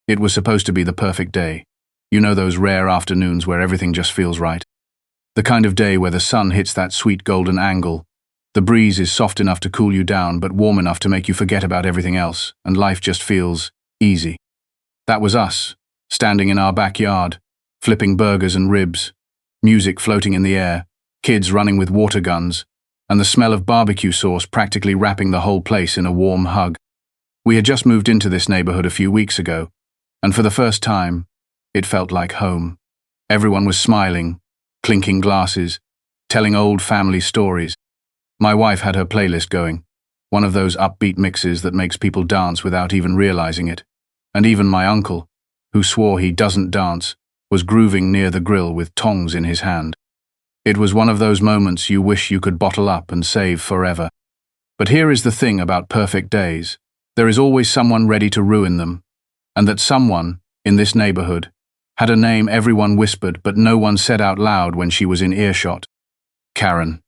It was supposed to be the perfect day. You know those rare afternoons where everything just feels right? The kind of day where the sun hits that sweet golden angle. The breeze is soft enough to cool you down but warm enough to make you forget about everything else, and life just feels easy. That was us, standing in our backyard, flipping burgers and ribs, music floating in the air, kids running with water guns, and the smell of barbecue sauce practically wrapping the whole place in a warm hug. We had just moved into this neighborhood a few weeks ago, and for the first time, it felt like home. Everyone was smiling, clinking glasses, telling old family stories. My wife had her playlist going, one of those upbeat mixes that makes people dance without even realizing it. And even my uncle, who swore he doesn't dance, was grooving near the grill with tongs in his hand. It was one of those moments you wish you could bottle up and save forever. But here is the thing about perfect days. There is always someone ready to ruin them. And that someone, in this neighborhood, had a name everyone whispered but no one said out loud when she was in earshot. Karen.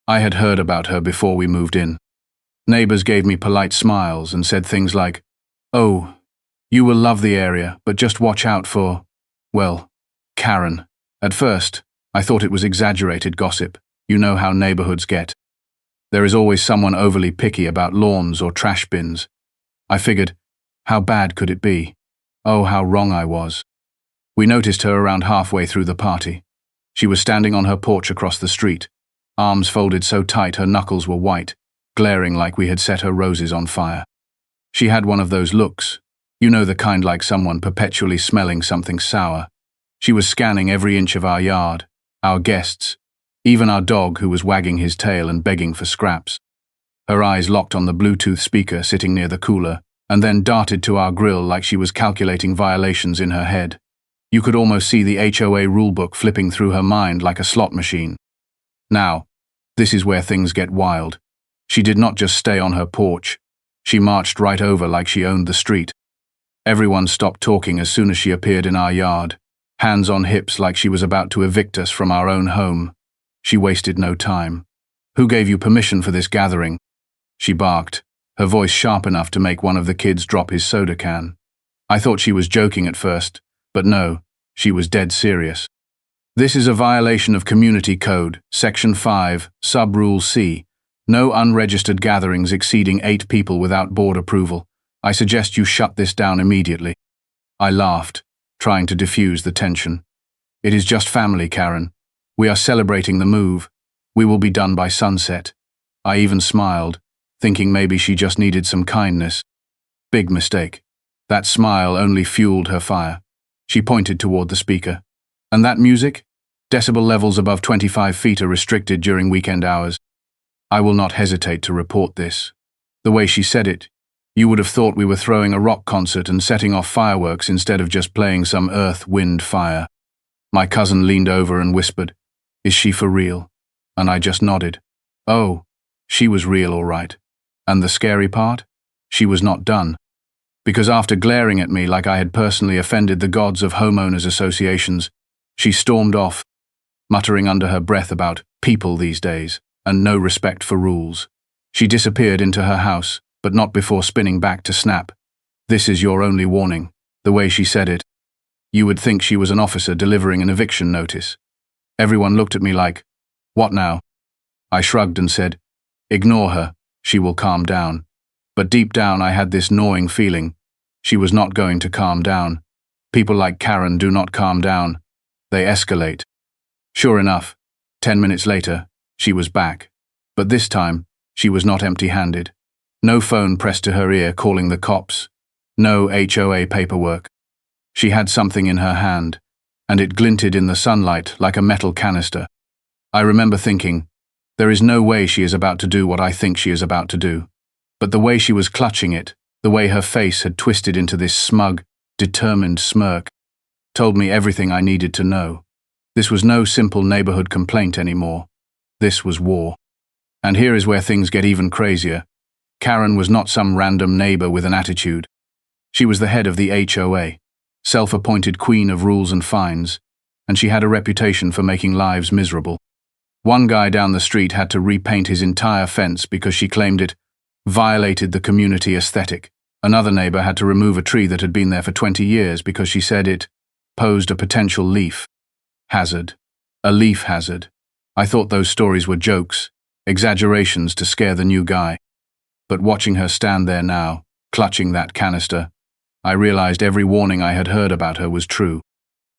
I had heard about her before we moved in. Neighbors gave me polite smiles and said things like, "Oh, you will love the area, but just watch out for, well, Karen." At first, I thought it was exaggerated gossip. You know how neighborhoods get. There is always someone overly picky about lawns or trash bins. I figured, how bad could it be? Oh, how wrong I was. We noticed her around halfway through the party. She was standing on her porch across the street, arms folded so tight her knuckles were white, glaring like we had set her roses on fire. She had one of those looks, you know, the kind like someone perpetually smelling something sour. She was scanning every inch of our yard, our guests, even our dog who was wagging his tail and begging for scraps. Her eyes locked on the Bluetooth speaker sitting near the cooler, and then darted to our grill like she was calculating violations in her head. You could almost see the HOA rulebook flipping through her mind like a slot machine. Now, this is where things get wild. She did not just stay on her porch. She marched right over like she owned the street. Everyone stopped talking as soon as she appeared in our yard, hands on hips like she was about to evict us from our own home. She wasted no time. "Who gave you permission for this gathering?" She barked, her voice sharp enough to make one of the kids drop his soda can. I thought she was joking at first, but no, she was dead serious. "This is a violation of Community Code, Section 5, Sub-Rule C. No unregistered gatherings exceeding 8 people without board approval. I suggest you shut this down immediately." I laughed, trying to diffuse the tension. "It is just family, Karen. We are celebrating the move. We will be done by sunset." I even smiled, thinking maybe she just needed some kindness. Big mistake. That smile only fueled her fire. She pointed toward the speaker. "And that music? Decibel levels above 25 feet are restricted during weekend hours." I will not hesitate to report this. The way she said it, you would have thought we were throwing a rock concert and setting off fireworks instead of just playing some earth, wind, fire. My cousin leaned over and whispered, "Is she for real?" And I just nodded. Oh, she was real all right. And the scary part? She was not done. Because after glaring at me like I had personally offended the gods of homeowners associations, she stormed off, muttering under her breath about people these days and no respect for rules. She disappeared into her house, but not before spinning back to snap. "This is your only warning." The way she said it, you would think she was an officer delivering an eviction notice. Everyone looked at me like, "What now?" I shrugged and said, "Ignore her. She will calm down." But deep down I had this gnawing feeling. She was not going to calm down. People like Karen do not calm down. They escalate. Sure enough, 10 minutes later, she was back. But this time, she was not empty-handed. No phone pressed to her ear calling the cops. No HOA paperwork. She had something in her hand, and it glinted in the sunlight like a metal canister. I remember thinking, there is no way she is about to do what I think she is about to do. But the way she was clutching it, the way her face had twisted into this smug, determined smirk, told me everything I needed to know. This was no simple neighborhood complaint anymore. This was war. And here is where things get even crazier. Karen was not some random neighbor with an attitude. She was the head of the HOA, self-appointed queen of rules and fines, and she had a reputation for making lives miserable. One guy down the street had to repaint his entire fence because she claimed it violated the community aesthetic. Another neighbor had to remove a tree that had been there for 20 years because she said it posed a potential leaf hazard. A leaf hazard. I thought those stories were jokes, exaggerations to scare the new guy. But watching her stand there now, clutching that canister, I realized every warning I had heard about her was true.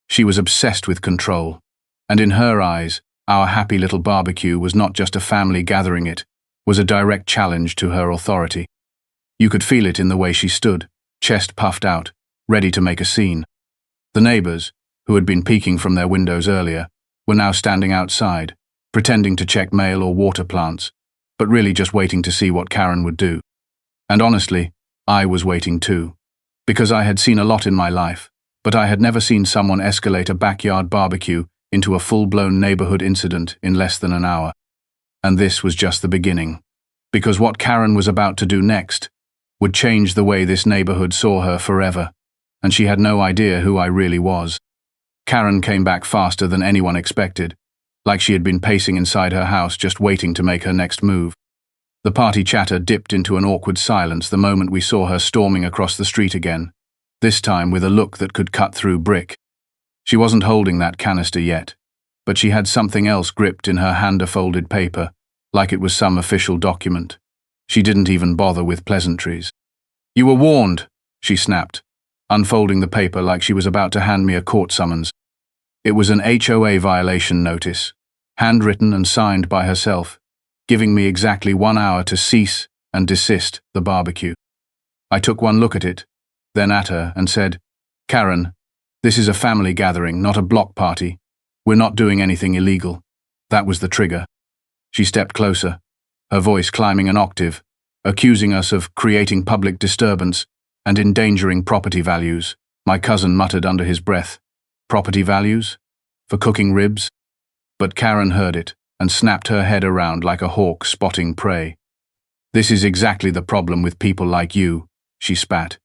She was obsessed with control. And in her eyes, our happy little barbecue was not just a family gathering, it was a direct challenge to her authority. You could feel it in the way she stood, chest puffed out, ready to make a scene. The neighbors, who had been peeking from their windows earlier, were now standing outside, pretending to check mail or water plants, but really just waiting to see what Karen would do. And honestly, I was waiting too, because I had seen a lot in my life, but I had never seen someone escalate a backyard barbecue into a full-blown neighborhood incident in less than an hour. And this was just the beginning, because what Karen was about to do next would change the way this neighborhood saw her forever, and she had no idea who I really was. Karen came back faster than anyone expected, like she had been pacing inside her house just waiting to make her next move. The party chatter dipped into an awkward silence the moment we saw her storming across the street again, this time with a look that could cut through brick. She wasn't holding that canister yet, but she had something else gripped in her hand, a folded paper, like it was some official document. She didn't even bother with pleasantries. "You were warned," she snapped, unfolding the paper like she was about to hand me a court summons. It was an HOA violation notice, handwritten and signed by herself, giving me exactly 1 hour to cease and desist the barbecue. I took one look at it, then at her, and said, "Karen, this is a family gathering, not a block party. We're not doing anything illegal." That was the trigger. She stepped closer, her voice climbing an octave, accusing us of creating public disturbance and endangering property values. My cousin muttered under his breath, "Property values? For cooking ribs?" But Karen heard it and snapped her head around like a hawk spotting prey. "This is exactly the problem with people like you," she spat.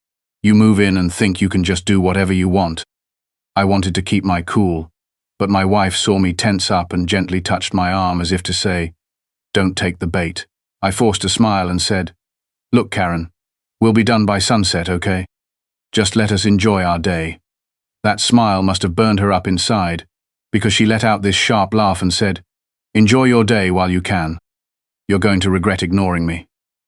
"You move in and think you can just do whatever you want." I wanted to keep my cool, but my wife saw me tense up and gently touched my arm as if to say, "Don't take the bait." I forced a smile and said, "Look, Karen, we'll be done by sunset, okay? Just let us enjoy our day." That smile must have burned her up inside, because she let out this sharp laugh and said, "Enjoy your day while you can. You're going to regret ignoring me."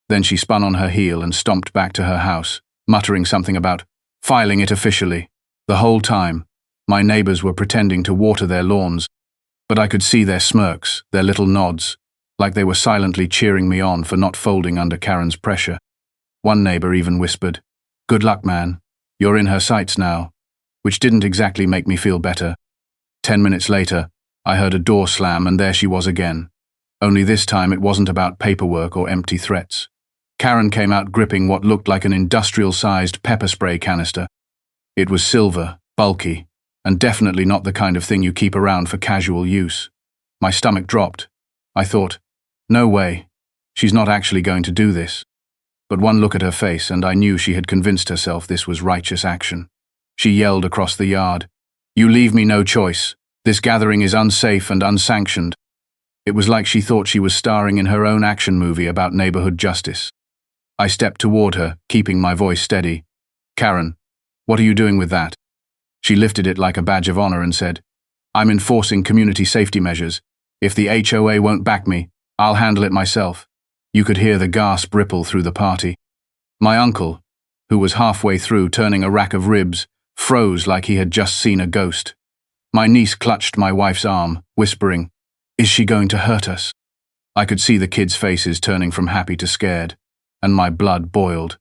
Then she spun on her heel and stomped back to her house, muttering something about filing it officially. The whole time, my neighbors were pretending to water their lawns, but I could see their smirks, their little nods, like they were silently cheering me on for not folding under Karen's pressure. One neighbor even whispered, "Good luck, man. You're in her sights now," which didn't exactly make me feel better. 10 minutes later, I heard a door slam and there she was again. Only this time it wasn't about paperwork or empty threats. Karen came out gripping what looked like an industrial-sized pepper spray canister. It was silver, bulky, and definitely not the kind of thing you keep around for casual use. My stomach dropped. I thought, no way, she's not actually going to do this. But one look at her face and I knew she had convinced herself this was righteous action. She yelled across the yard, "You leave me no choice. This gathering is unsafe and unsanctioned." It was like she thought she was starring in her own action movie about neighborhood justice. I stepped toward her, keeping my voice steady. "Karen, what are you doing with that?" She lifted it like a badge of honor and said, "I'm enforcing community safety measures. If the HOA won't back me, I'll handle it myself." You could hear the gasp ripple through the party. My uncle, who was halfway through turning a rack of ribs, froze like he had just seen a ghost. My niece clutched my wife's arm, whispering, "Is she going to hurt us?" I could see the kids' faces turning from happy to scared, and my blood boiled.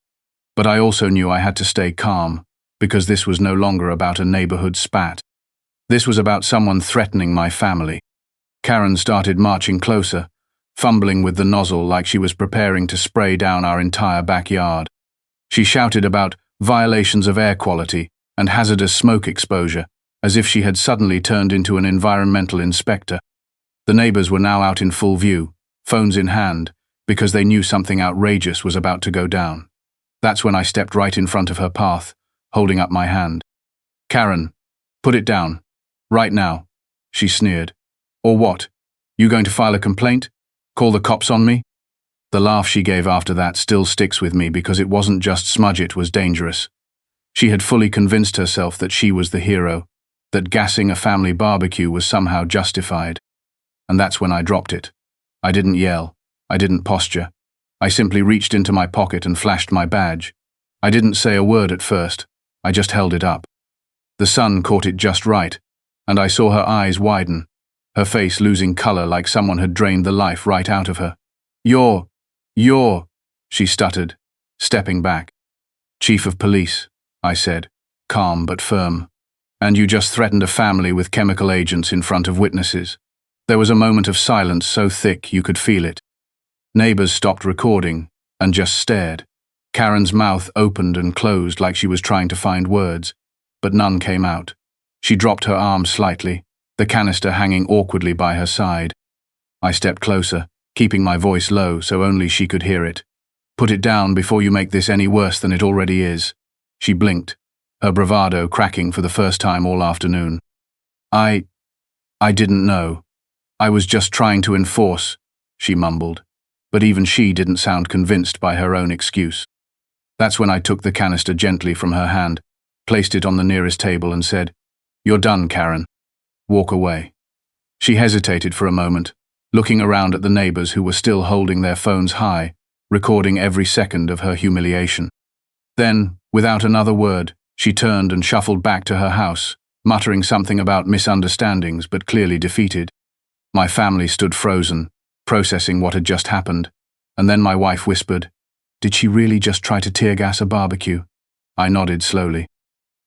But I also knew I had to stay calm, because this was no longer about a neighborhood spat. This was about someone threatening my family. Karen started marching closer, fumbling with the nozzle like she was preparing to spray down our entire backyard. She shouted about violations of air quality and hazardous smoke exposure, as if she had suddenly turned into an environmental inspector. The neighbors were now out in full view, phones in hand, because they knew something outrageous was about to go down. That's when I stepped right in front of her path, holding up my hand. "Karen, put it down. Right now," she sneered. "Or what? You going to file a complaint? Call the cops on me?" The laugh she gave after that still sticks with me because it wasn't just smudge, it was dangerous. She had fully convinced herself that she was the hero, that gassing a family barbecue was somehow justified. And that's when I dropped it. I didn't yell. I didn't posture. I simply reached into my pocket and flashed my badge. I didn't say a word at first. I just held it up. The sun caught it just right, and I saw her eyes widen, her face losing color like someone had drained the life right out of her. You're, she stuttered, stepping back. Chief of Police, I said, calm but firm. And you just threatened a family with chemical agents in front of witnesses. There was a moment of silence so thick you could feel it. Neighbors stopped recording and just stared. Karen's mouth opened and closed like she was trying to find words, but none came out. She dropped her arm slightly, the canister hanging awkwardly by her side. I stepped closer, keeping my voice low so only she could hear it. Put it down before you make this any worse than it already is. She blinked, her bravado cracking for the first time all afternoon. I didn't know. I was just trying to enforce, she mumbled, but even she didn't sound convinced by her own excuse. That's when I took the canister gently from her hand, placed it on the nearest table and said, "You're done, Karen. Walk away." She hesitated for a moment, looking around at the neighbors who were still holding their phones high, recording every second of her humiliation. Then, without another word, she turned and shuffled back to her house, muttering something about misunderstandings but clearly defeated. My family stood frozen, processing what had just happened, and then my wife whispered, "Did she really just try to tear gas a barbecue?" I nodded slowly.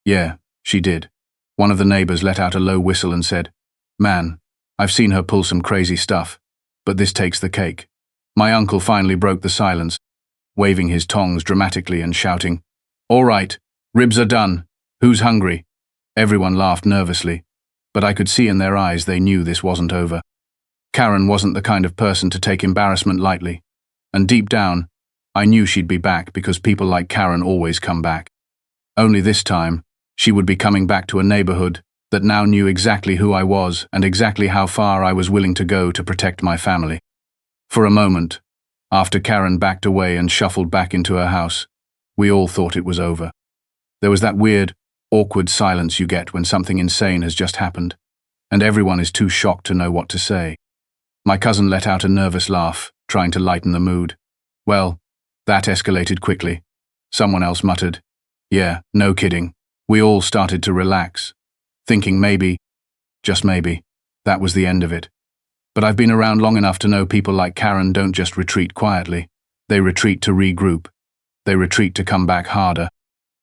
"Yeah, she did." One of the neighbors let out a low whistle and said, "Man, I've seen her pull some crazy stuff, but this takes the cake." My uncle finally broke the silence, waving his tongs dramatically and shouting, "All right, ribs are done. Who's hungry?" Everyone laughed nervously, but I could see in their eyes they knew this wasn't over. Karen wasn't the kind of person to take embarrassment lightly, and deep down, I knew she'd be back because people like Karen always come back. Only this time, she would be coming back to a neighborhood that now knew exactly who I was and exactly how far I was willing to go to protect my family. For a moment, after Karen backed away and shuffled back into her house, we all thought it was over. There was that weird, awkward silence you get when something insane has just happened, and everyone is too shocked to know what to say. My cousin let out a nervous laugh, trying to lighten the mood. Well, that escalated quickly. Someone else muttered, "Yeah, no kidding." We all started to relax, thinking maybe, just maybe, that was the end of it. But I've been around long enough to know people like Karen don't just retreat quietly. They retreat to regroup. They retreat to come back harder.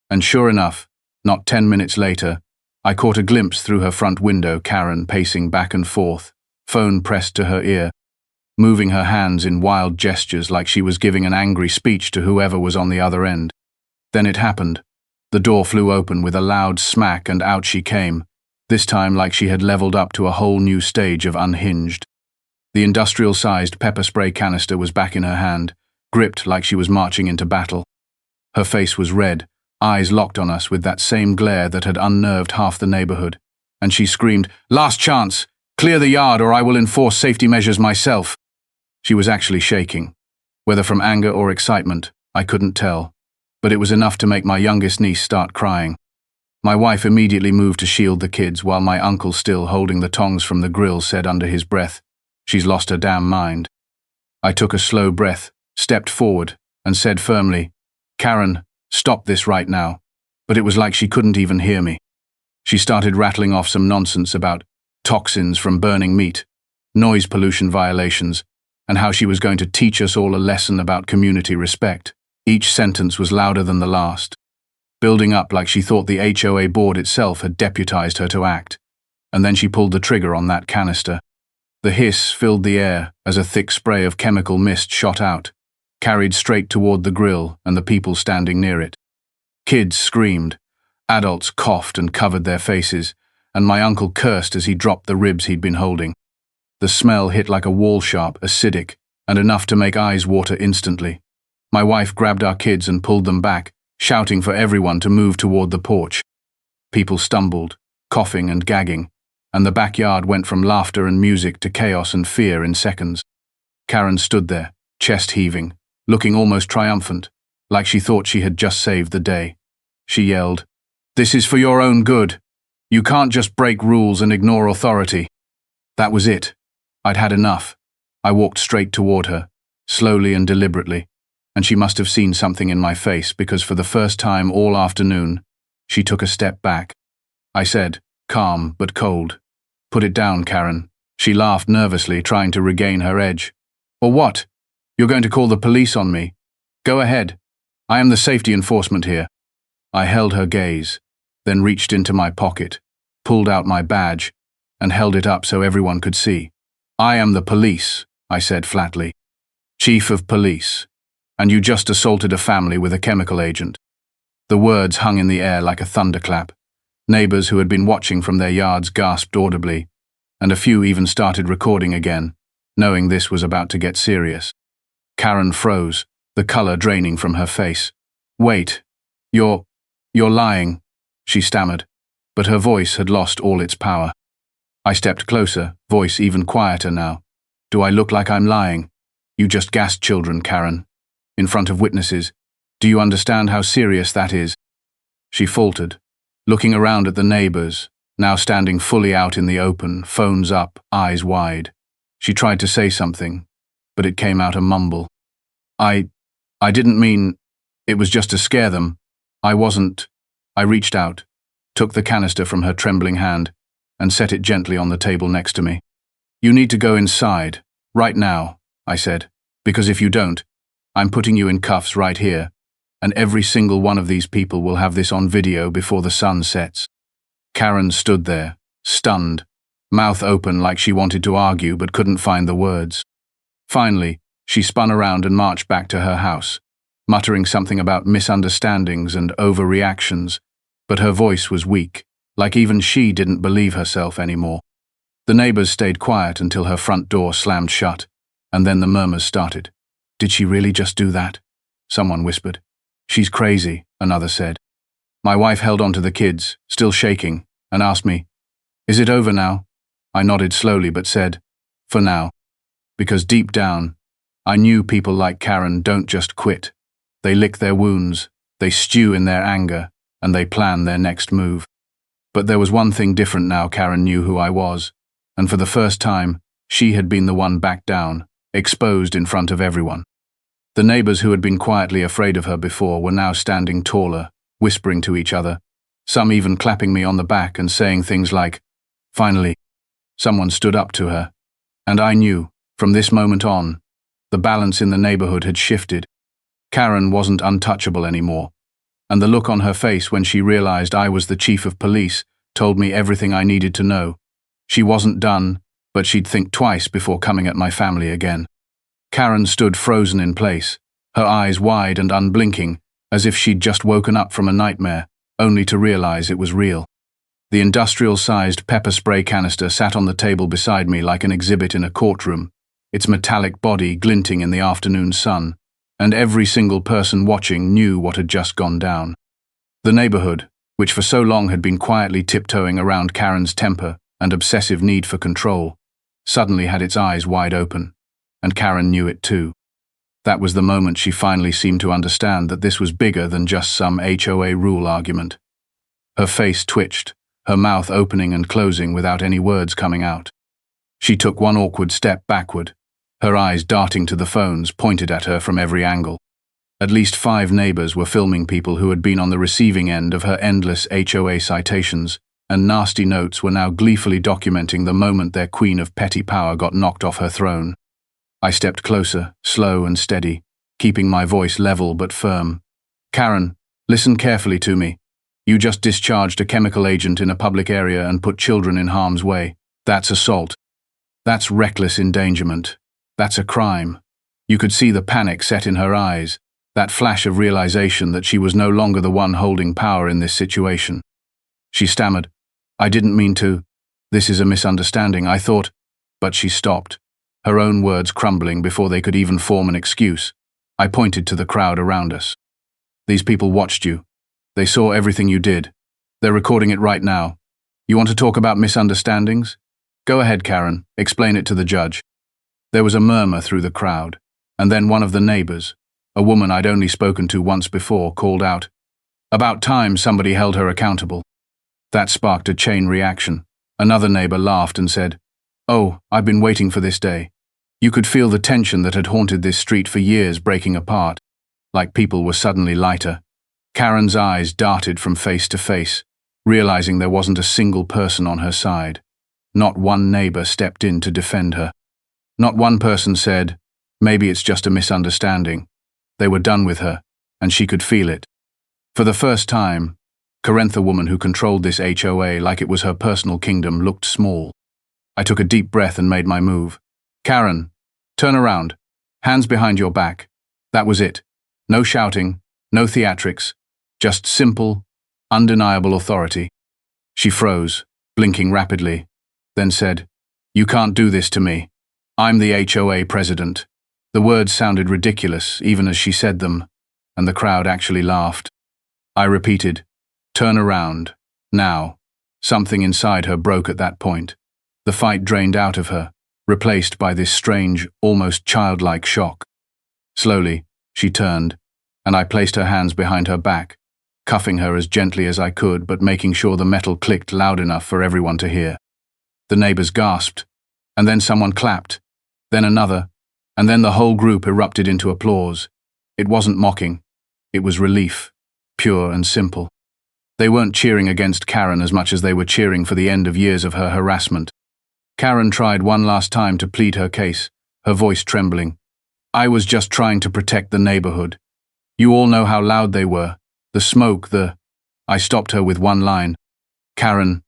And sure enough, not 10 minutes later, I caught a glimpse through her front window, Karen pacing back and forth, phone pressed to her ear, moving her hands in wild gestures like she was giving an angry speech to whoever was on the other end. Then it happened. The door flew open with a loud smack and out she came, this time like she had leveled up to a whole new stage of unhinged. The industrial-sized pepper spray canister was back in her hand, gripped like she was marching into battle. Her face was red, eyes locked on us with that same glare that had unnerved half the neighborhood, and she screamed, "Last chance! Clear the yard or I will enforce safety measures myself." She was actually shaking. Whether from anger or excitement, I couldn't tell, but it was enough to make my youngest niece start crying. My wife immediately moved to shield the kids while my uncle, still holding the tongs from the grill, said under his breath, "She's lost her damn mind." I took a slow breath, stepped forward, and said firmly, "Karen, stop this right now." But it was like she couldn't even hear me. She started rattling off some nonsense about toxins from burning meat, noise pollution violations, and how she was going to teach us all a lesson about community respect. Each sentence was louder than the last, building up like she thought the HOA board itself had deputized her to act. And then she pulled the trigger on that canister. The hiss filled the air as a thick spray of chemical mist shot out, carried straight toward the grill and the people standing near it. Kids screamed, adults coughed and covered their faces, and my uncle cursed as he dropped the ribs he'd been holding. The smell hit like a wall-sharp, acidic, and enough to make eyes water instantly. My wife grabbed our kids and pulled them back, shouting for everyone to move toward the porch. People stumbled, coughing and gagging, and the backyard went from laughter and music to chaos and fear in seconds. Karen stood there, chest heaving, looking almost triumphant, like she thought she had just saved the day. She yelled, "This is for your own good. You can't just break rules and ignore authority." That was it. I'd had enough. I walked straight toward her, slowly and deliberately, and she must have seen something in my face because for the first time all afternoon, she took a step back. I said, calm but cold, "Put it down, Karen." She laughed nervously, trying to regain her edge. "Or what? You're going to call the police on me? Go ahead. I am the safety enforcement here." I held her gaze, then reached into my pocket, pulled out my badge, and held it up so everyone could see. "I am the police," I said flatly. "Chief of police. And you just assaulted a family with a chemical agent." The words hung in the air like a thunderclap. Neighbors who had been watching from their yards gasped audibly, and a few even started recording again, knowing this was about to get serious. Karen froze, the color draining from her face. "Wait, you're lying," she stammered, but her voice had lost all its power. I stepped closer, voice even quieter now. "Do I look like I'm lying? You just gassed children, Karen. In front of witnesses. Do you understand how serious that is?" She faltered, looking around at the neighbors, now standing fully out in the open, phones up, eyes wide. She tried to say something, but it came out a mumble. I didn't mean, it was just to scare them. I wasn't." I reached out, took the canister from her trembling hand, and set it gently on the table next to me. "You need to go inside, right now," I said, "because if you don't, I'm putting you in cuffs right here, and every single one of these people will have this on video before the sun sets." Karen stood there, stunned, mouth open like she wanted to argue but couldn't find the words. Finally, she spun around and marched back to her house, muttering something about misunderstandings and overreactions, but her voice was weak, like even she didn't believe herself anymore. The neighbors stayed quiet until her front door slammed shut, and then the murmurs started. "Did she really just do that?" someone whispered. "She's crazy," another said. My wife held on to the kids, still shaking, and asked me, "Is it over now?" I nodded slowly but said, "For now." Because deep down, I knew people like Karen don't just quit. They lick their wounds, they stew in their anger, and they plan their next move. But there was one thing different now. Karen knew who I was, and for the first time, she had been the one backed down, exposed in front of everyone. The neighbors who had been quietly afraid of her before were now standing taller, whispering to each other, some even clapping me on the back and saying things like, "Finally." Someone stood up to her, and I knew, from this moment on, the balance in the neighborhood had shifted. Karen wasn't untouchable anymore, and the look on her face when she realized I was the chief of police told me everything I needed to know. She wasn't done, but she'd think twice before coming at my family again. Karen stood frozen in place, her eyes wide and unblinking, as if she'd just woken up from a nightmare, only to realize it was real. The industrial-sized pepper spray canister sat on the table beside me like an exhibit in a courtroom, its metallic body glinting in the afternoon sun, and every single person watching knew what had just gone down. The neighborhood, which for so long had been quietly tiptoeing around Karen's temper and obsessive need for control, suddenly had its eyes wide open, and Karen knew it too. That was the moment she finally seemed to understand that this was bigger than just some HOA rule argument. Her face twitched, her mouth opening and closing without any words coming out. She took one awkward step backward, her eyes darting to the phones pointed at her from every angle. At least 5 neighbors were filming people who had been on the receiving end of her endless HOA citations, and nasty notes were now gleefully documenting the moment their queen of petty power got knocked off her throne. I stepped closer, slow and steady, keeping my voice level but firm. "Karen, listen carefully to me. You just discharged a chemical agent in a public area and put children in harm's way. That's assault. That's reckless endangerment. That's a crime." You could see the panic set in her eyes, that flash of realization that she was no longer the one holding power in this situation. She stammered, "I didn't mean to. This is a misunderstanding, I thought." But she stopped, her own words crumbling before they could even form an excuse. I pointed to the crowd around us. "These people watched you. They saw everything you did. They're recording it right now. You want to talk about misunderstandings? Go ahead, Karen, explain it to the judge." There was a murmur through the crowd, And then one of the neighbors, a woman I'd only spoken to once before, called out. About time somebody held her accountable. That sparked a chain reaction. Another neighbor laughed and said, "Oh, I've been waiting for this day." You could feel the tension that had haunted this street for years breaking apart, like people were suddenly lighter. Karen's eyes darted from face to face, realizing there wasn't a single person on her side. Not one neighbor stepped in to defend her. Not one person said, "Maybe it's just a misunderstanding." They were done with her, and she could feel it. For the first time, Karen, the woman who controlled this HOA like it was her personal kingdom, looked small. I took a deep breath and made my move. "Karen, turn around. Hands behind your back." That was it. No shouting, no theatrics, just simple, undeniable authority. She froze, blinking rapidly, then said, "You can't do this to me. I'm the HOA president." The words sounded ridiculous, even as she said them, and the crowd actually laughed. I repeated, "Turn around, now." Something inside her broke at that point. The fight drained out of her, replaced by this strange, almost childlike shock. Slowly, she turned, and I placed her hands behind her back, cuffing her as gently as I could, but making sure the metal clicked loud enough for everyone to hear. The neighbors gasped, and then someone clapped, then another, and then the whole group erupted into applause. It wasn't mocking. It was relief, pure and simple. They weren't cheering against Karen as much as they were cheering for the end of years of her harassment. Karen tried one last time to plead her case, her voice trembling. "I was just trying to protect the neighborhood. You all know how loud they were. The smoke, I stopped her with one line. "Karen,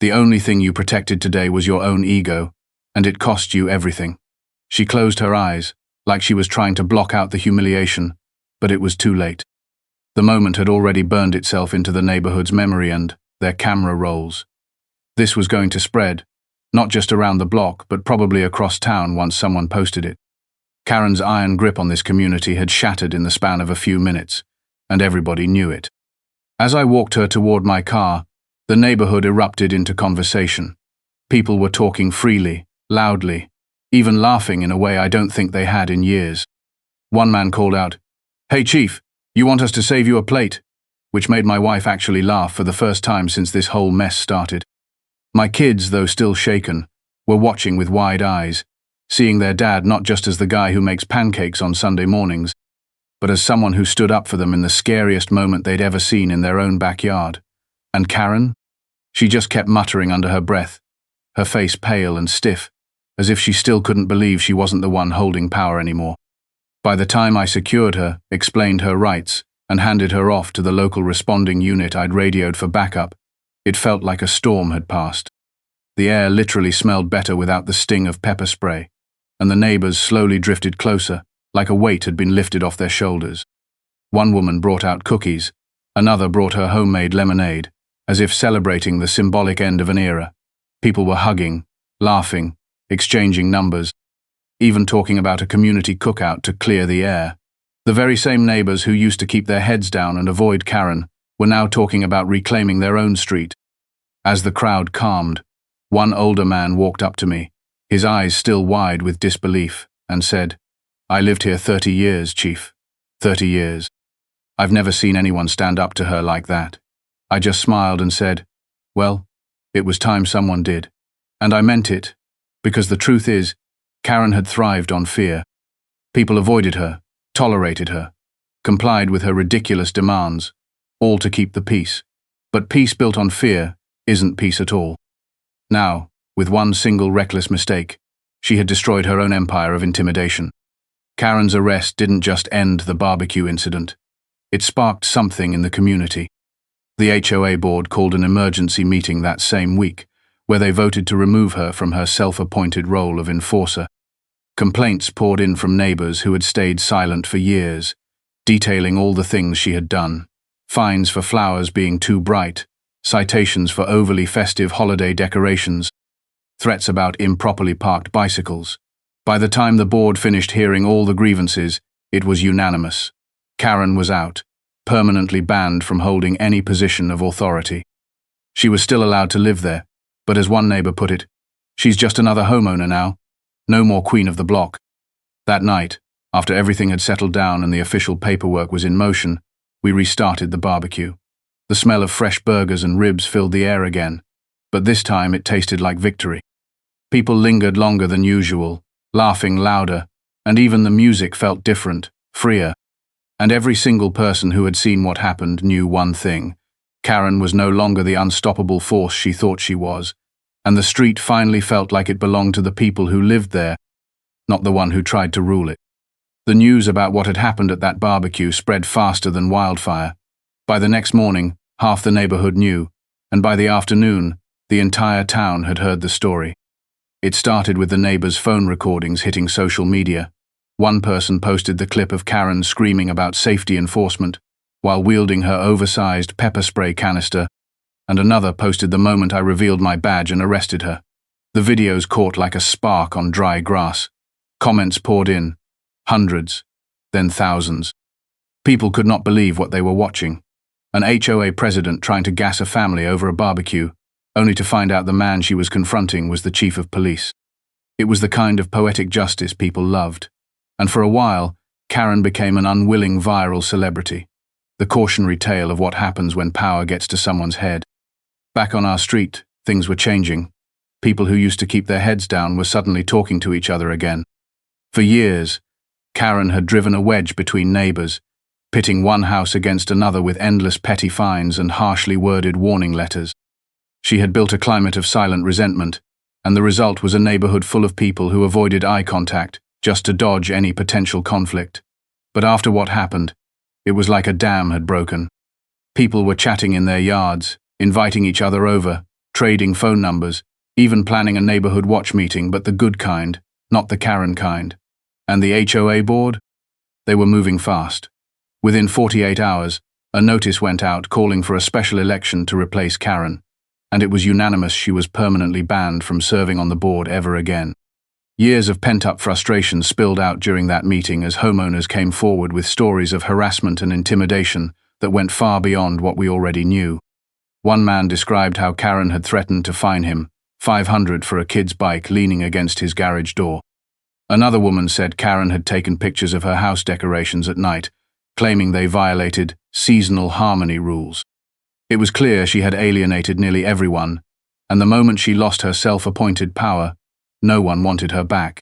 the only thing you protected today was your own ego, and it cost you everything." She closed her eyes, like she was trying to block out the humiliation, but it was too late. The moment had already burned itself into the neighborhood's memory and their camera rolls. This was going to spread, not just around the block, but probably across town once someone posted it. Karen's iron grip on this community had shattered in the span of a few minutes, and everybody knew it. As I walked her toward my car, the neighborhood erupted into conversation. People were talking freely, loudly, even laughing in a way I don't think they had in years. One man called out, "Hey Chief, you want us to save you a plate?" which made my wife actually laugh for the first time since this whole mess started. My kids, though still shaken, were watching with wide eyes, seeing their dad not just as the guy who makes pancakes on Sunday mornings, but as someone who stood up for them in the scariest moment they'd ever seen in their own backyard. And Karen? She just kept muttering under her breath, her face pale and stiff, as if she still couldn't believe she wasn't the one holding power anymore. By the time I secured her, explained her rights, and handed her off to the local responding unit I'd radioed for backup, it felt like a storm had passed. The air literally smelled better without the sting of pepper spray, and the neighbors slowly drifted closer, like a weight had been lifted off their shoulders. One woman brought out cookies, another brought her homemade lemonade, as if celebrating the symbolic end of an era. People were hugging, laughing, exchanging numbers, even talking about a community cookout to clear the air. The very same neighbors who used to keep their heads down and avoid Karen were now talking about reclaiming their own street. As the crowd calmed, one older man walked up to me, his eyes still wide with disbelief, and said, "I lived here 30 years, Chief. 30 years. I've never seen anyone stand up to her like that." I just smiled and said, "Well, it was time someone did." And I meant it, because the truth is, Karen had thrived on fear. People avoided her, tolerated her, complied with her ridiculous demands, all to keep the peace. But peace built on fear isn't peace at all. Now, with one single reckless mistake, she had destroyed her own empire of intimidation. Karen's arrest didn't just end the barbecue incident. It sparked something in the community. The HOA board called an emergency meeting that same week, where they voted to remove her from her self-appointed role of enforcer. Complaints poured in from neighbors who had stayed silent for years, detailing all the things she had done. Fines for flowers being too bright, citations for overly festive holiday decorations, threats about improperly parked bicycles. By the time the board finished hearing all the grievances, it was unanimous. Karen was out, permanently banned from holding any position of authority. She was still allowed to live there, but as one neighbor put it, "She's just another homeowner now. No more queen of the block." That night, After everything had settled down and the official paperwork was in motion, we restarted the barbecue. The smell of fresh burgers and ribs filled the air again, but this time it tasted like victory. People lingered longer than usual, laughing louder, and even the music felt different, freer. And every single person who had seen what happened knew one thing: Karen was no longer the unstoppable force she thought she was, and the street finally felt like it belonged to the people who lived there, not the one who tried to rule it. The news about what had happened at that barbecue spread faster than wildfire. By the next morning, half the neighborhood knew, and by the afternoon, the entire town had heard the story. It started with the neighbors' phone recordings hitting social media. One person posted the clip of Karen screaming about safety enforcement while wielding her oversized pepper spray canister, and another posted the moment I revealed my badge and arrested her. The videos caught like a spark on dry grass. Comments poured in. Hundreds, then thousands. People could not believe what they were watching. An HOA president trying to gas a family over a barbecue, only to find out the man she was confronting was the chief of police. It was the kind of poetic justice people loved. And for a while, Karen became an unwilling viral celebrity. The cautionary tale of what happens when power gets to someone's head. Back on our street, things were changing. People who used to keep their heads down were suddenly talking to each other again. For years, Karen had driven a wedge between neighbors, pitting one house against another with endless petty fines and harshly worded warning letters. She had built a climate of silent resentment, and the result was a neighborhood full of people who avoided eye contact just to dodge any potential conflict. But after what happened, it was like a dam had broken. People were chatting in their yards, inviting each other over, trading phone numbers, even planning a neighborhood watch meeting, but the good kind, not the Karen kind. And the HOA board? They were moving fast. Within 48 hours, a notice went out calling for a special election to replace Karen, and it was unanimous she was permanently banned from serving on the board ever again. Years of pent-up frustration spilled out during that meeting as homeowners came forward with stories of harassment and intimidation that went far beyond what we already knew. One man described how Karen had threatened to fine him $500 for a kid's bike leaning against his garage door. Another woman said Karen had taken pictures of her house decorations at night, claiming they violated seasonal harmony rules. It was clear she had alienated nearly everyone, and the moment she lost her self-appointed power, no one wanted her back.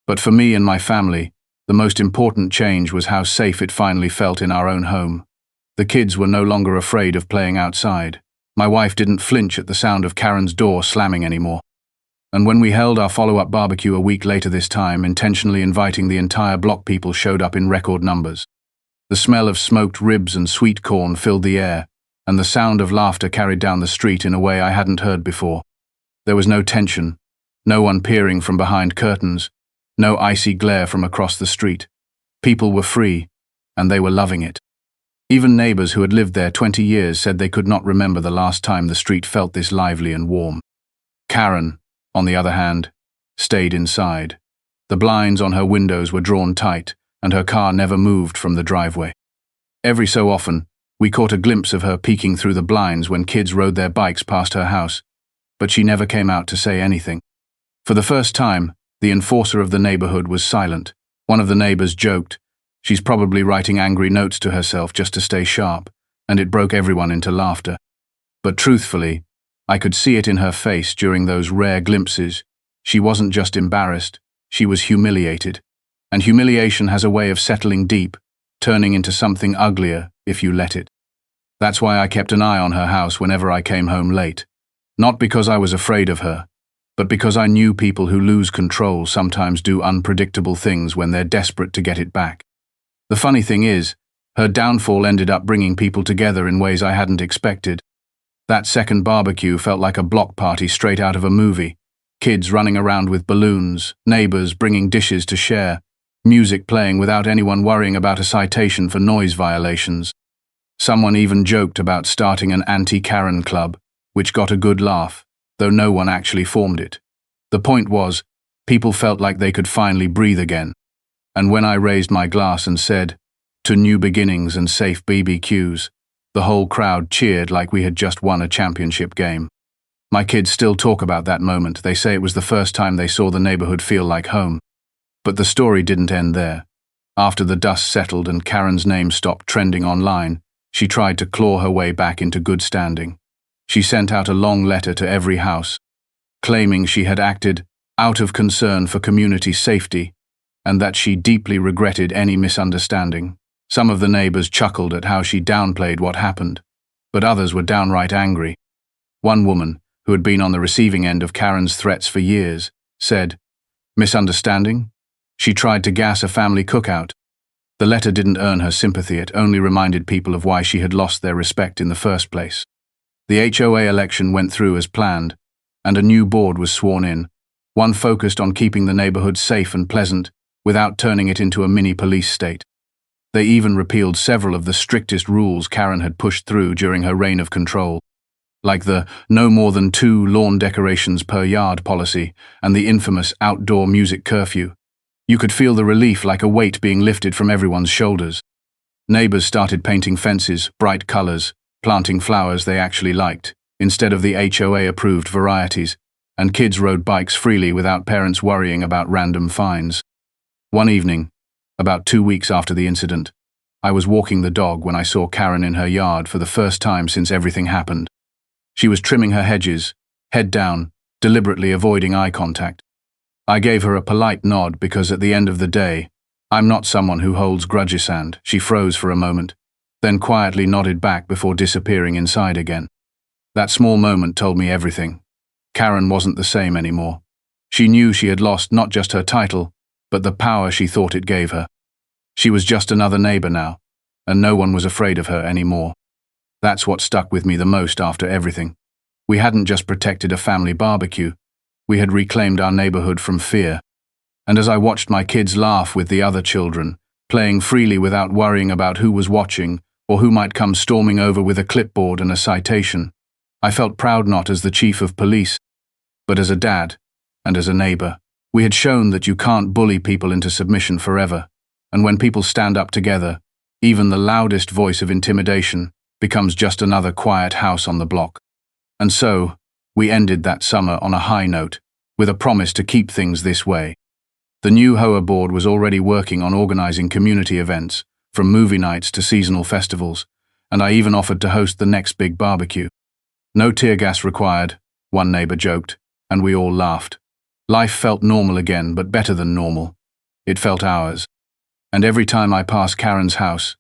But for me and my family, the most important change was how safe it finally felt in our own home. The kids were no longer afraid of playing outside. My wife didn't flinch at the sound of Karen's door slamming anymore. And when we held our follow-up barbecue a week later this time, intentionally inviting the entire block, people showed up in record numbers. The smell of smoked ribs and sweet corn filled the air, and the sound of laughter carried down the street in a way I hadn't heard before. There was no tension, no one peering from behind curtains, no icy glare from across the street. People were free, and they were loving it. Even neighbors who had lived there 20 years said they could not remember the last time the street felt this lively and warm. Karen, on the other hand, stayed inside. The blinds on her windows were drawn tight, and her car never moved from the driveway. Every so often, we caught a glimpse of her peeking through the blinds when kids rode their bikes past her house, but she never came out to say anything. For the first time, the enforcer of the neighborhood was silent. One of the neighbors joked, "She's probably writing angry notes to herself just to stay sharp," and it broke everyone into laughter. But truthfully, I could see it in her face during those rare glimpses. She wasn't just embarrassed, she was humiliated. And humiliation has a way of settling deep, turning into something uglier if you let it. That's why I kept an eye on her house whenever I came home late. Not because I was afraid of her, but because I knew people who lose control sometimes do unpredictable things when they're desperate to get it back. The funny thing is, her downfall ended up bringing people together in ways I hadn't expected. That second barbecue felt like a block party straight out of a movie. Kids running around with balloons, neighbors bringing dishes to share, music playing without anyone worrying about a citation for noise violations. Someone even joked about starting an anti-Karen club, which got a good laugh, though no one actually formed it. The point was, people felt like they could finally breathe again. And when I raised my glass and said, "To new beginnings and safe BBQs," the whole crowd cheered like we had just won a championship game. My kids still talk about that moment. They say it was the first time they saw the neighborhood feel like home. But the story didn't end there. After the dust settled and Karen's name stopped trending online, she tried to claw her way back into good standing. She sent out a long letter to every house, claiming she had acted out of concern for community safety and that she deeply regretted any misunderstanding. Some of the neighbors chuckled at how she downplayed what happened, but others were downright angry. One woman, who had been on the receiving end of Karen's threats for years, said, "Misunderstanding? She tried to gas a family cookout." The letter didn't earn her sympathy, it only reminded people of why she had lost their respect in the first place. The HOA election went through as planned, and a new board was sworn in, one focused on keeping the neighborhood safe and pleasant without turning it into a mini police state. They even repealed several of the strictest rules Karen had pushed through during her reign of control, like the no more than 2 lawn decorations per yard policy and the infamous outdoor music curfew. You could feel the relief like a weight being lifted from everyone's shoulders. Neighbors started painting fences, bright colors, planting flowers they actually liked, instead of the HOA-approved varieties, and kids rode bikes freely without parents worrying about random fines. One evening, about 2 weeks after the incident, I was walking the dog when I saw Karen in her yard for the first time since everything happened. She was trimming her hedges, head down, deliberately avoiding eye contact. I gave her a polite nod because at the end of the day, I'm not someone who holds grudges, and she froze for a moment, then quietly nodded back before disappearing inside again. That small moment told me everything. Karen wasn't the same anymore. She knew she had lost not just her title, but the power she thought it gave her. She was just another neighbor now, and no one was afraid of her anymore. That's what stuck with me the most after everything. We hadn't just protected a family barbecue, we had reclaimed our neighborhood from fear. And as I watched my kids laugh with the other children, playing freely without worrying about who was watching or who might come storming over with a clipboard and a citation, I felt proud not as the chief of police, but as a dad and as a neighbor. We had shown that you can't bully people into submission forever, and when people stand up together, even the loudest voice of intimidation becomes just another quiet house on the block. And so, we ended that summer on a high note, with a promise to keep things this way. The new HOA board was already working on organizing community events, from movie nights to seasonal festivals, and I even offered to host the next big barbecue. No tear gas required, one neighbor joked, and we all laughed. Life felt normal again, but better than normal. It felt ours. And every time I pass Karen's house,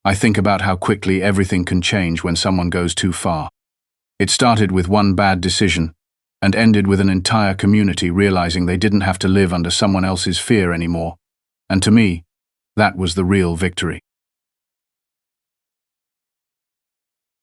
I think about how quickly everything can change when someone goes too far. It started with one bad decision, and ended with an entire community realizing they didn't have to live under someone else's fear anymore. And to me, that was the real victory.